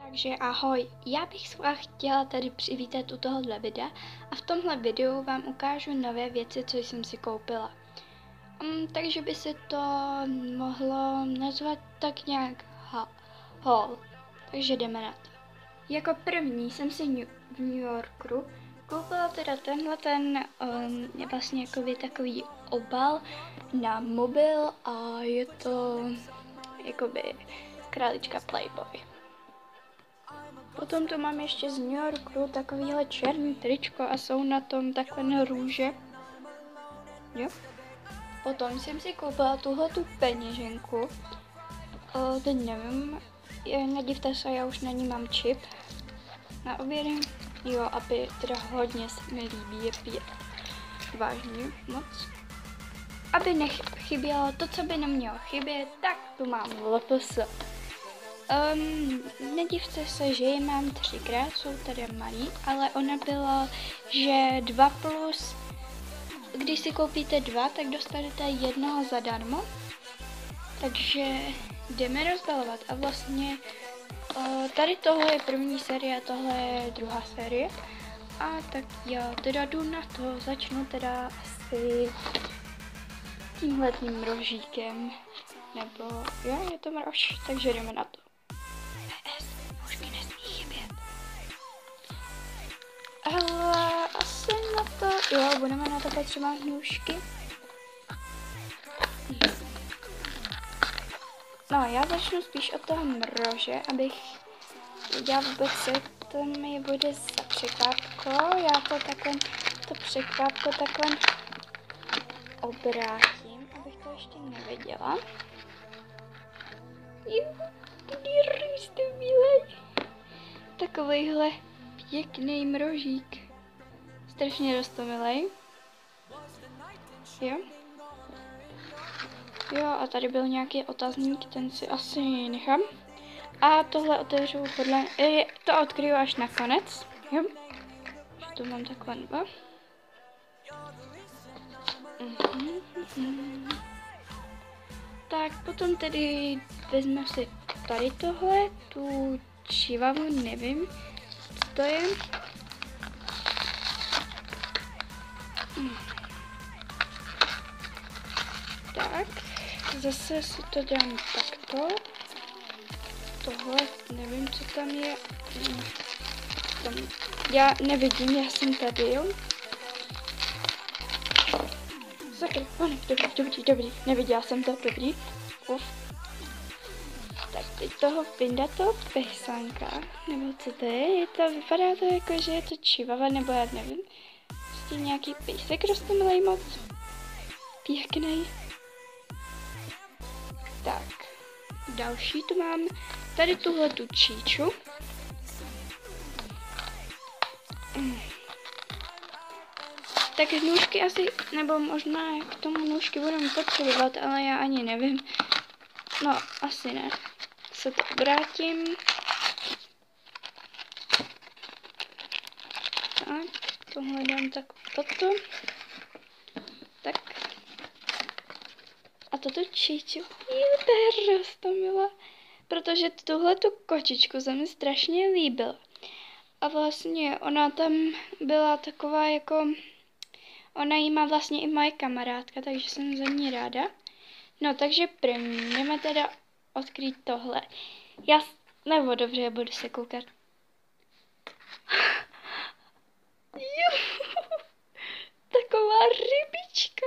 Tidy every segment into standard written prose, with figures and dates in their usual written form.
Takže ahoj, já bych vás chtěla tady přivítat u tohohle videa a v tomhle videu vám ukážu nové věci, co jsem si koupila. Takže by se to mohlo nazvat tak nějak haul, takže jdeme na to. Jako první jsem si v New Yorku koupila teda je vlastně jakoby takový obal na mobil a je to jakoby králička Playboy. Potom tu mám ještě z New Yorku takovýhle černý tričko a jsou na tom takové růže. Jo. Potom jsem si koupila tuhletu peněženku. Teď nevím, nedivte se, já už na ní mám čip. Na obědem, jo, aby teda hodně se mi líbí je pět. Vážně, moc. Aby nechybělo to, co by nemělo chybět, tak tu mám LPS. Nedivte se, že je mám 3krát, jsou tady malý, ale ona byla, že 2+, když si koupíte 2, tak dostanete jednoho zadarmo. Takže jdeme rozbalovat a vlastně tady tohle je první série a tohle je druhá série. A tak já teda jdu na to, začnu teda asi tímhletým rožíkem, nebo jo, je to mrož, takže jdeme na to. Nůžky nesmí chybět. Ale asi na to, jo, budeme na to potřebovat nůžky. No, já začnu spíš od toho mrože, abych věděla vůbec, co to mi bude za překvápko. Já to překvápko takhle obrátím, abych to ještě neviděla. Takovejhle pěkný mrožík. Strašně roztomilej. Jo. Jo, a tady byl nějaký otazník, ten si asi nechám. A tohle otevřu to odkryju až nakonec. Jo. Že to mám takhle dva. Tak potom tedy vezmu si tady tohle, tu čivavu, nevím, co to je. Tak, zase si to dám takto. Tohle, nevím, co tam je. Já nevidím, já jsem tady, jo. Sakra, dobrý, neviděla jsem to, dobrý. Uf. Tak teď toho vyndat toho pejsánka, nebo co to je? Vypadá to jako, že je to čivava, nebo já nevím. Prostě nějaký pejsek roztomilej moc. Pěknej. Tak, další tu mám tady tuhle tu číču. Tak nůžky asi, nebo možná k tomu nůžky budeme potřebovat, ale já ani nevím. No, asi ne. Se to obrátím. Tak, tohle dám tak toto. Tak. A toto číču. Jo, to je roztomilá. Protože tuhle tu kočičku se mi strašně líbila. A vlastně ona tam byla taková jako... Ona jí má vlastně i moje kamarádka, takže jsem za ní ráda. No, takže první, jdeme teda odkrýt tohle. Nebo dobře, budu se koukat. Jo, taková rybička.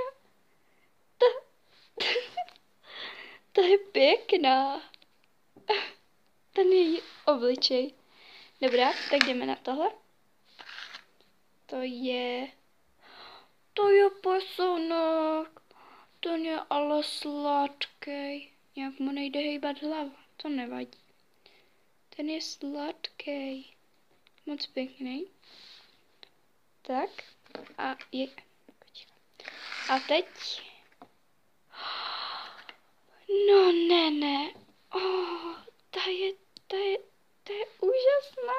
Ta je pěkná. Ten její obličej. Dobrá, tak jdeme na tohle. To je posunek. Ten je ale sladký. Nějak mu nejde hejbat hlava. To nevadí. Ten je sladký. Moc pěkný. Tak. A teď. No ne. Ta je úžasná.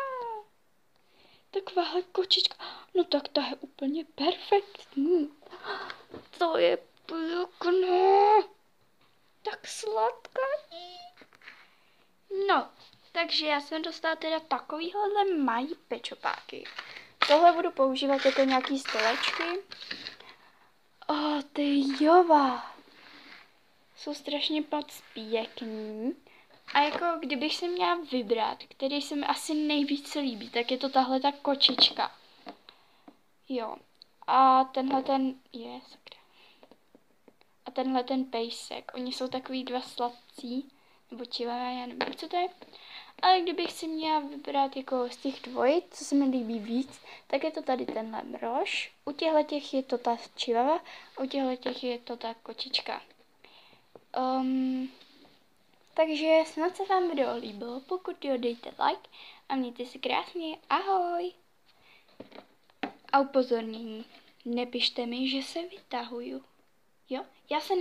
Takováhle kočička. No tak ta je úplně perfektní. To je pěkné. Tak sladká. No, Takže já jsem dostala teda takovýhle malý pečopáky. Tohle budu používat jako nějaký stolečky. Ty jova. Jsou strašně moc pěkný. A jako kdybych se měla vybrat, který se mi asi nejvíce líbí, tak je to tahle ta kočička. Jo. A tenhle ten sakra. A tenhle ten pejsek. Oni jsou takový dva sladcí. Nebo čivavé, já nevím, co to je. Ale kdybych si měla vybrat jako z těch dvojic, co se mi líbí víc, tak je to tady tenhle mrož. U těchto je to ta čivava, a u těchto je to ta kočička. Takže snad se vám video líbilo, pokud jo, dejte like a mějte se krásně, ahoj! A upozornění, nepište mi, že se vytahuju. Jo, já se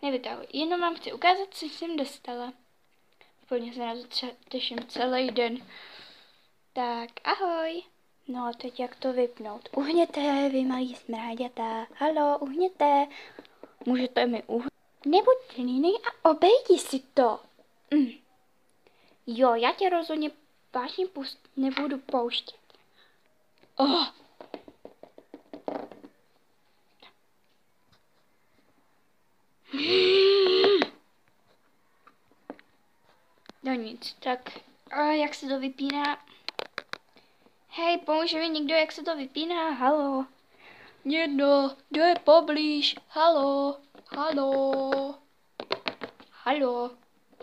nevytahuji, jenom vám chci ukázat, co jsem dostala. Úplně se na to těším celý den. Tak, ahoj! No a teď jak to vypnout? Uhněte, vy malí smráďata. Halo, uhněte. Můžete mi Nebuď línej a obejdi si to. Jo, já tě rozhodně vážně nebudu pouštět. No nic, tak jak se to vypíná? Hej, pomůže mi někdo, jak se to vypíná? Halo? Někdo, kdo je poblíž? Halo? Halo? Halo?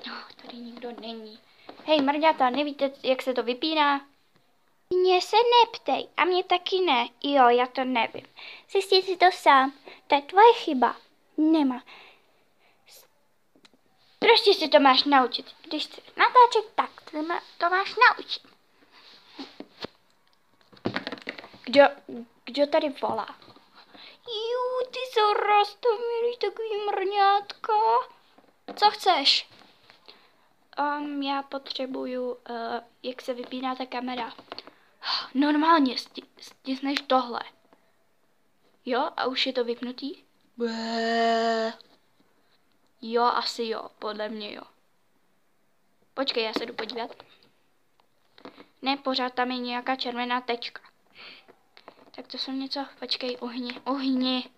No, tady nikdo není. Hej, mrďata, nevíte, jak se to vypíná? Mně se neptej a mě taky ne. Jo, já to nevím. Zjistí si to sám. To je tvoje chyba. Nemá. Prostě si to máš naučit. Když chceš natáčet, tak to máš naučit. Kdo tady volá? Ty jsou roztomilý, takový mrňátka. Co chceš? Já potřebuju, jak se vypíná ta kamera. Normálně, stisneš tohle. Jo, a už je to vypnutý? Jo, asi jo, podle mě jo. Počkej, já se jdu podívat. Ne, pořád tam je nějaká červená tečka. Tak to jsem něco, počkej, uhni.